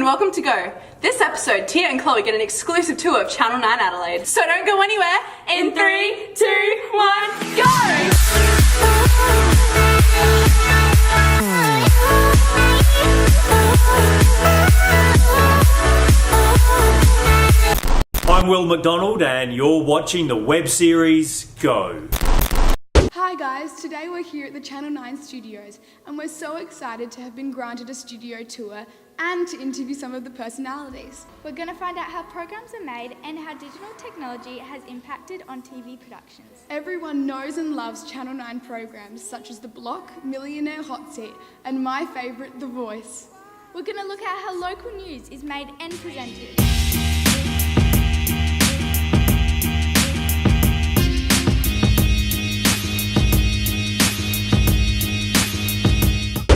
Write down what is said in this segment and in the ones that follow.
and welcome to Go. This episode, Tia and Chloe get an exclusive tour of Channel 9 Adelaide. So don't go anywhere. In 3, 2, 1, go! I'm Will McDonald and you're watching the web series Go. Hi guys, today we're here at the Channel 9 studios and we're so excited to have been granted a studio tour and to interview some of the personalities. We're going to find out how programs are made and how digital technology has impacted on TV productions. Everyone knows and loves Channel 9 programs such as The Block, Millionaire Hot Seat and my favourite, The Voice. We're going to look at how local news is made and presented.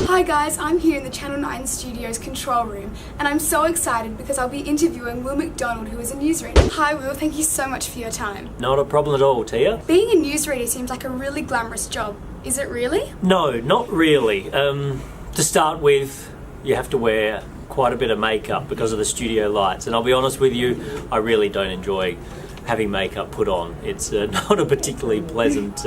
Hi guys, I'm here in the Channel 9 Studios control room and I'm so excited because I'll be interviewing Will McDonald, who is a newsreader. Hi Will, thank you so much for your time. Not a problem at all, Tia. Being a newsreader seems like a really glamorous job. Is it really? No, not really. To start with, you have to wear quite a bit of makeup because of the studio lights, and I'll be honest with you, I really don't enjoy having makeup put on. It's not a particularly pleasant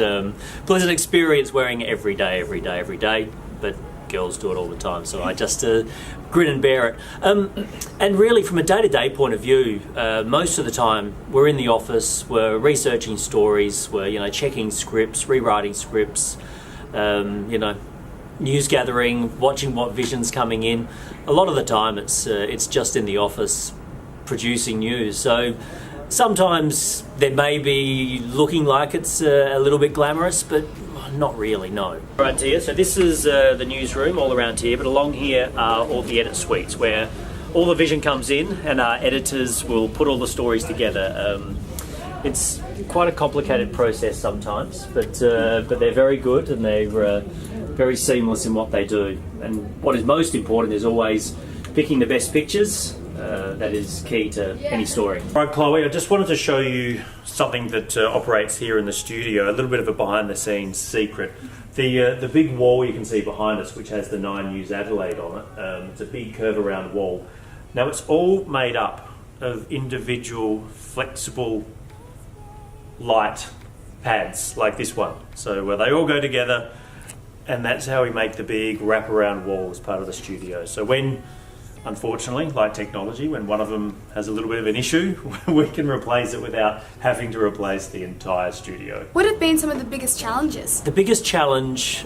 experience wearing it every day, but girls do it all the time, so I just grin and bear it. And really, from a day-to-day point of view, most of the time we're in the office, we're researching stories, we're checking scripts, rewriting scripts, news gathering, watching what vision's coming in. A lot of the time it's just in the office producing news. So sometimes there may be looking like it's a little bit glamorous, but not really, no. Right, Tia, so this is the newsroom all around here, but along here are all the edit suites where all the vision comes in and our editors will put all the stories together. It's quite a complicated process sometimes, but they're very good and they're very seamless in what they do. And what is most important is always picking the best pictures. That is key to any story. Right, Chloe, I just wanted to show you something that operates here in the studio, a little bit of a behind-the-scenes secret. The big wall you can see behind us, which has the 9 News Adelaide on it, it's a big curve-around wall. Now, it's all made up of individual, flexible light pads like this one. So they all go together, and that's how we make the big wrap-around wall as part of the studio. So when, unfortunately, like technology, when one of them has a little bit of an issue, we can replace it without having to replace the entire studio. What have been some of the biggest challenges? The biggest challenge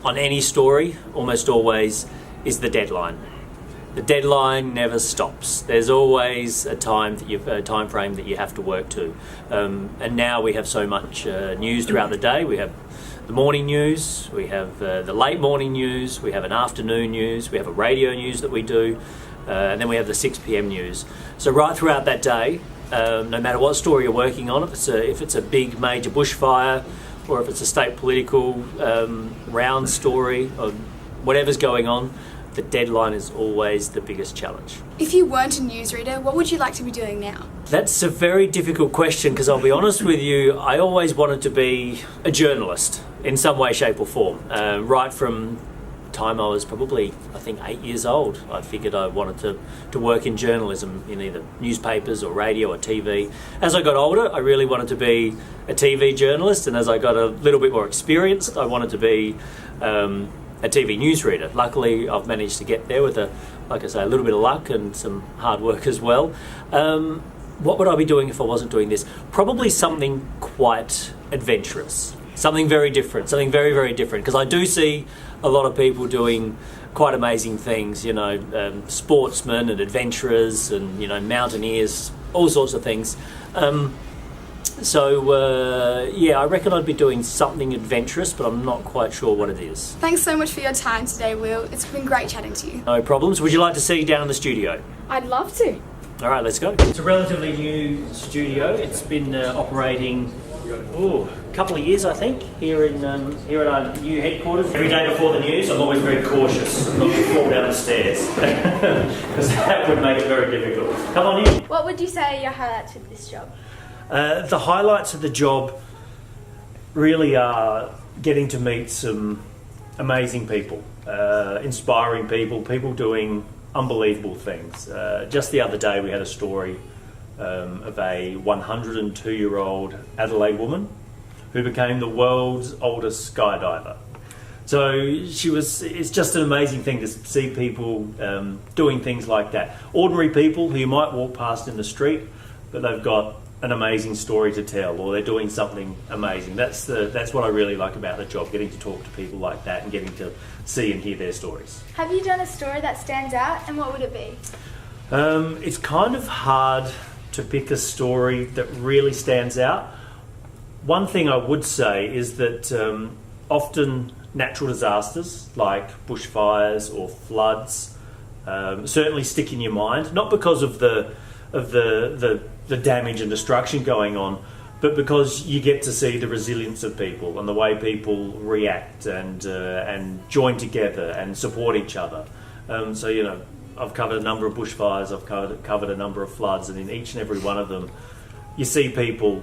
on any story, almost always, is the deadline. The deadline never stops. There's always a time frame that you have to work to. And now we have so much news throughout the day. We have the morning news, we have the late morning news, we have an afternoon news, we have a radio news that we do, and then we have the 6 p.m. news. So right throughout that day, no matter what story you're working on, if it's a big major bushfire, or if it's a state political round story, or whatever's going on, the deadline is always the biggest challenge. If you weren't a newsreader, what would you like to be doing now? That's a very difficult question because I'll be honest with you, I always wanted to be a journalist in some way, shape or form. Right from time I was probably, I think, 8 years old, I figured I wanted to work in journalism in either newspapers or radio or TV. As I got older, I really wanted to be a TV journalist, and as I got a little bit more experienced, I wanted to be a TV newsreader. Luckily, I've managed to get there with, like I say, a little bit of luck and some hard work as well. What would I be doing if I wasn't doing this? Probably something quite adventurous, something very different, something very, very different. Because I do see a lot of people doing quite amazing things, sportsmen and adventurers and, mountaineers, all sorts of things. I reckon I'd be doing something adventurous, but I'm not quite sure what it is. Thanks so much for your time today, Will. It's been great chatting to you. No problems. Would you like to see you down in the studio? I'd love to. All right, let's go. It's a relatively new studio. It's been operating a couple of years, I think, here at our new headquarters. Every day before the news, I'm always very cautious not to fall down the stairs because that would make it very difficult. Come on in. What would you say are your highlights with this job? The highlights of the job really are getting to meet some amazing people, inspiring people doing unbelievable things. Just the other day we had a story of a 102-year-old Adelaide woman who became the world's oldest skydiver. So it's just an amazing thing to see people doing things like that. Ordinary people who you might walk past in the street, but they've got an amazing story to tell, or they're doing something amazing. That's what I really like about the job, getting to talk to people like that and getting to see and hear their stories. Have you done a story that stands out, and what would it be? It's kind of hard to pick a story that really stands out. One thing I would say is that often natural disasters like bushfires or floods certainly stick in your mind, not because of the damage and destruction going on, but because you get to see the resilience of people and the way people react and join together and support each other. So, you know, I've covered a number of bushfires, I've covered a number of floods, and in each and every one of them, you see people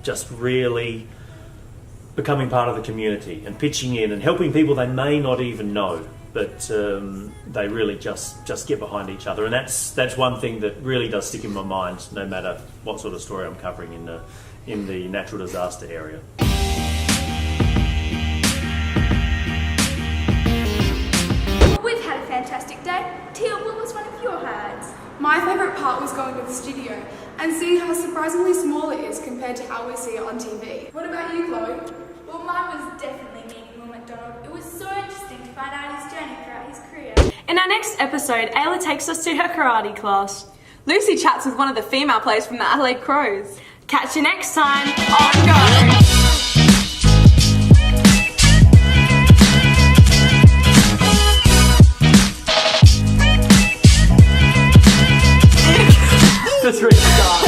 just really becoming part of the community and pitching in and helping people they may not even know, but they really just get behind each other. And that's one thing that really does stick in my mind, no matter what sort of story I'm covering in the natural disaster area. We've had a fantastic day. Tia, what was one of your highlights? My favourite part was going to the studio and seeing how surprisingly small it is compared to how we see it on TV. What about you, Chloe? Well, mine was definitely meeting Will McDonald. It was so interesting to find out his journey throughout his career. In our next episode, Ayla takes us to her karate class. Lucy chats with one of the female players from the Adelaide Crows. Catch you next time on Go! The 3 stars.